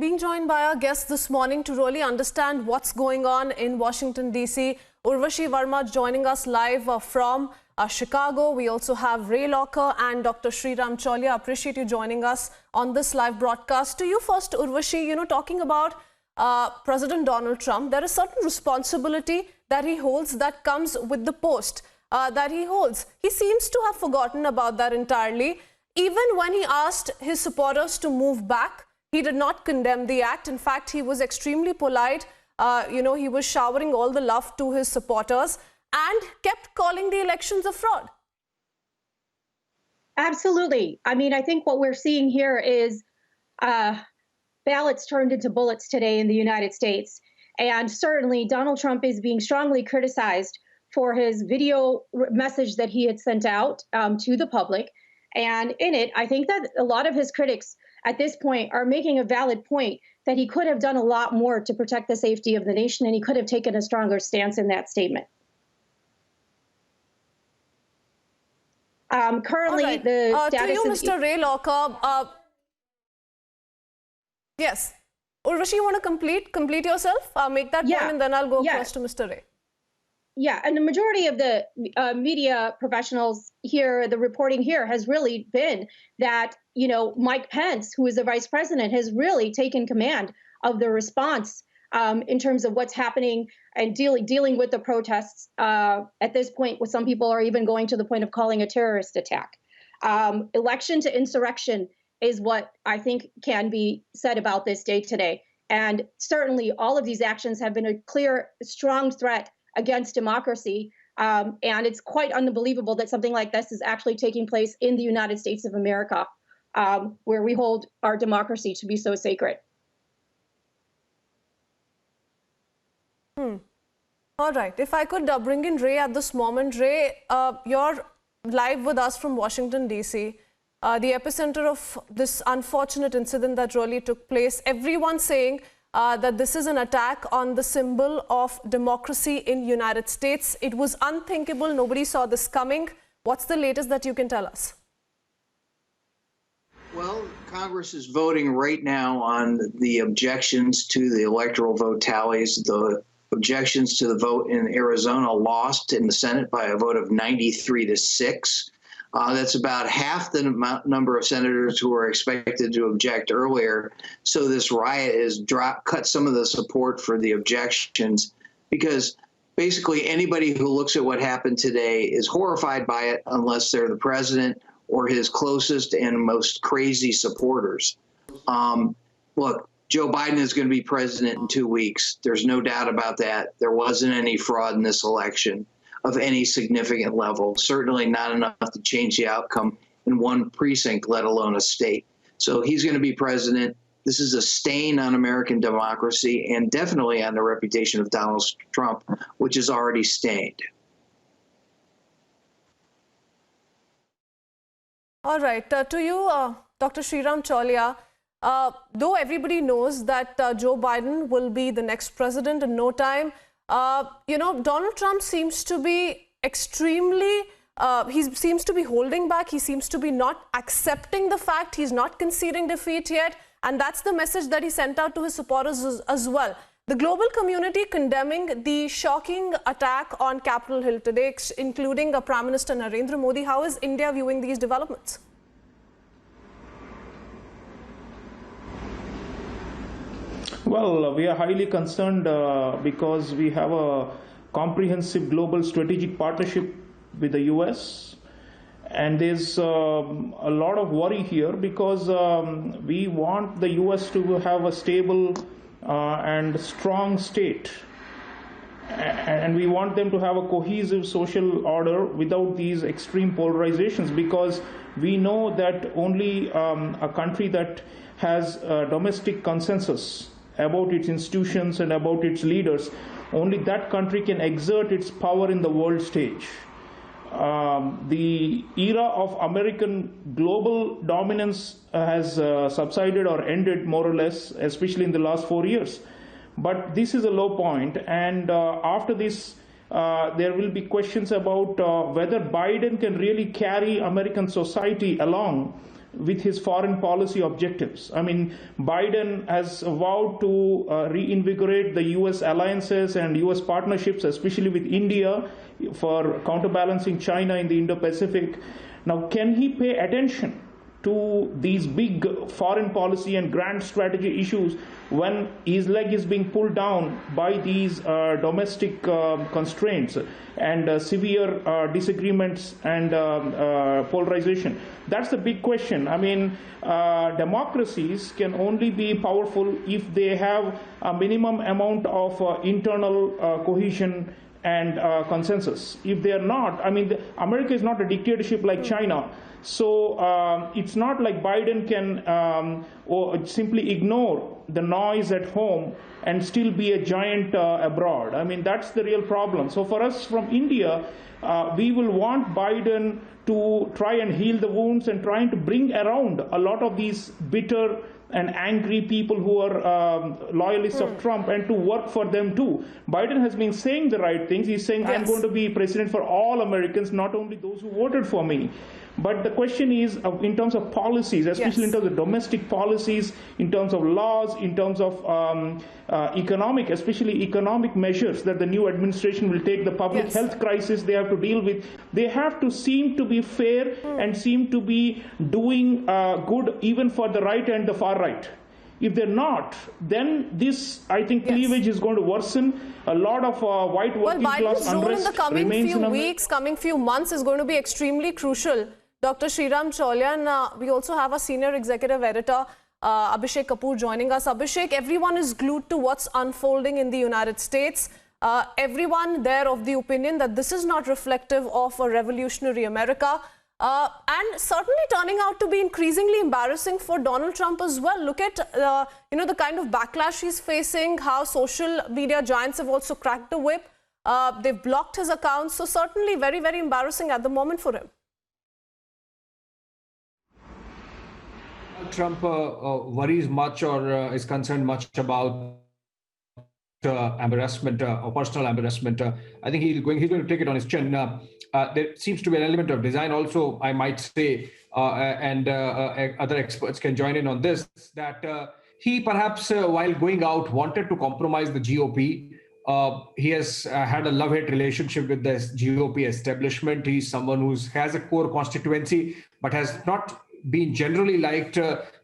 Being joined by our guests this morning to really understand what's going on in Washington, D.C. Urvashi Verma joining us live from Chicago. We also have Ray Locker and Dr. Sriram Cholia. Appreciate you joining us on this live broadcast. To you first, Urvashi, talking about President Donald Trump, there is certain responsibility that he holds that comes with the post that he holds. He seems to have forgotten about that entirely. Even when he asked his supporters to move back, he did not condemn the act. In fact, he was extremely polite. He was showering all the love to his supporters and kept calling the elections a fraud. Absolutely. I mean, I think what we're seeing here is ballots turned into bullets today in the United States. And certainly Donald Trump is being strongly criticized for his video message that he had sent out to the public. And in it, I think that a lot of his critics at this point are making a valid point that he could have done a lot more to protect the safety of the nation, and he could have taken a stronger stance in that statement. Currently, right. the status to you, Mr. Ray Locker. Yes. Urvashi, you want to complete yourself? Make that point, and then I'll go across to Mr. Ray. Yeah, and the majority of the media professionals here, the reporting here has really been that, Mike Pence, who is the vice president, has really taken command of the response in terms of what's happening and dealing with the protests. At this point, with some people are even going to the point of calling a terrorist attack. Election to insurrection is what I think can be said about this day today. And certainly all of these actions have been a clear, strong threat against democracy. And it's quite unbelievable that something like this is actually taking place in the United States of America, where we hold our democracy to be so sacred. All right. If I could bring in Ray at this moment. Ray, you're live with us from Washington, D.C., the epicenter of this unfortunate incident that really took place. Everyone saying that this is an attack on the symbol of democracy in United States. It was unthinkable. Nobody saw this coming. What's the latest that you can tell us? Well, Congress is voting right now on the objections to the electoral vote tallies. The objections to the vote in Arizona lost in the Senate by a vote of 93-6. That's about half the number of senators who were expected to object earlier. So this riot has cut some of the support for the objections, because basically anybody who looks at what happened today is horrified by it unless they're the president or his closest and most crazy supporters. Look, Joe Biden is going to be president in 2 weeks. There's no doubt about that. There wasn't any fraud in this election of any significant level, certainly not enough to change the outcome in one precinct, let alone a state. So he's going to be president. This is a stain on American democracy and definitely on the reputation of Donald Trump, which is already stained. All right. To you, Dr. Sriram Cholia, though everybody knows that Joe Biden will be the next president in no time, Donald Trump seems to be extremely, he seems to be holding back. He seems to be not accepting the fact. He's not conceding defeat yet. And that's the message that he sent out to his supporters as well. The global community condemning the shocking attack on Capitol Hill today, including Prime Minister Narendra Modi. How is India viewing these developments? Well, we are highly concerned because we have a comprehensive global strategic partnership with the US. And there's a lot of worry here because we want the US to have a stable and strong state. And we want them to have a cohesive social order without these extreme polarizations, because we know that only a country that has domestic consensus about its institutions and about its leaders, only that country can exert its power in the world stage. The era of American global dominance has subsided or ended more or less, especially in the last 4 years. But this is a low point, and after this, there will be questions about whether Biden can really carry American society along with his foreign policy objectives. I mean, Biden has vowed to reinvigorate the U.S. alliances and U.S. partnerships, especially with India, for counterbalancing China in the Indo-Pacific. Now, can he pay attention to these big foreign policy and grand strategy issues when his leg is being pulled down by these domestic constraints and severe disagreements and polarization? That's the big question. I mean, democracies can only be powerful if they have a minimum amount of internal cohesion and consensus. If they are not, I mean, America is not a dictatorship like China. So it's not like Biden can or simply ignore the noise at home and still be a giant abroad. I mean, that's the real problem. So for us from India, we will want Biden to try and heal the wounds and trying to bring around a lot of these bitter and angry people who are loyalists of Trump, and to work for them too. Biden has been saying the right things. He's saying, I'm going to be president for all Americans, not only those who voted for me. But the question is, in terms of policies, especially in terms of domestic policies, in terms of laws, in terms of economic, especially economic measures that the new administration will take, the public health crisis they have to deal with, they have to seem to be fair and seem to be doing good even for the right and the far right. If they're not, then this, I think, cleavage is going to worsen. A lot of white working class unrest remains in America. Biden's role in the coming few weeks, coming few months is going to be extremely crucial. Dr. Sriram Chaulia, and we also have a senior executive editor, Abhishek Kapoor, joining us. Abhishek, everyone is glued to what's unfolding in the United States. Everyone there of the opinion that this is not reflective of a revolutionary America. And certainly turning out to be increasingly embarrassing for Donald Trump as well. Look at, the kind of backlash he's facing, how social media giants have also cracked the whip. They've blocked his accounts. So certainly very, very embarrassing at the moment for him. Trump worries much or is concerned much about embarrassment or personal embarrassment. I think he's going to take it on his chin. There seems to be an element of design also, I might say, and other experts can join in on this, that he perhaps, while going out, wanted to compromise the GOP. He has had a love-hate relationship with the GOP establishment. He's someone who has a core constituency, but has not been generally liked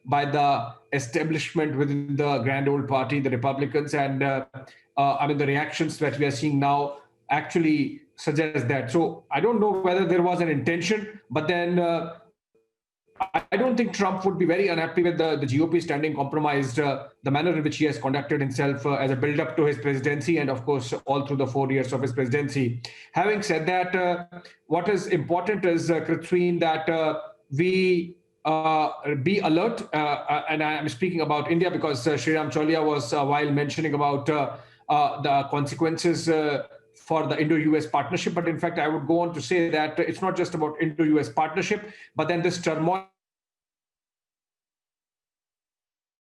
by the establishment within the grand old party, the Republicans. And I mean, the reactions that we are seeing now actually suggest that. So I don't know whether there was an intention, but then I don't think Trump would be very unhappy with the GOP standing compromised, the manner in which he has conducted himself as a build-up to his presidency, and of course, all through the 4 years of his presidency. Having said that, what is important is, Krithween, that we be alert, and I'm speaking about India because Sriram Chaulia was, while mentioning about the consequences for the Indo-US partnership, but in fact, I would go on to say that it's not just about Indo-US partnership, but then this turmoil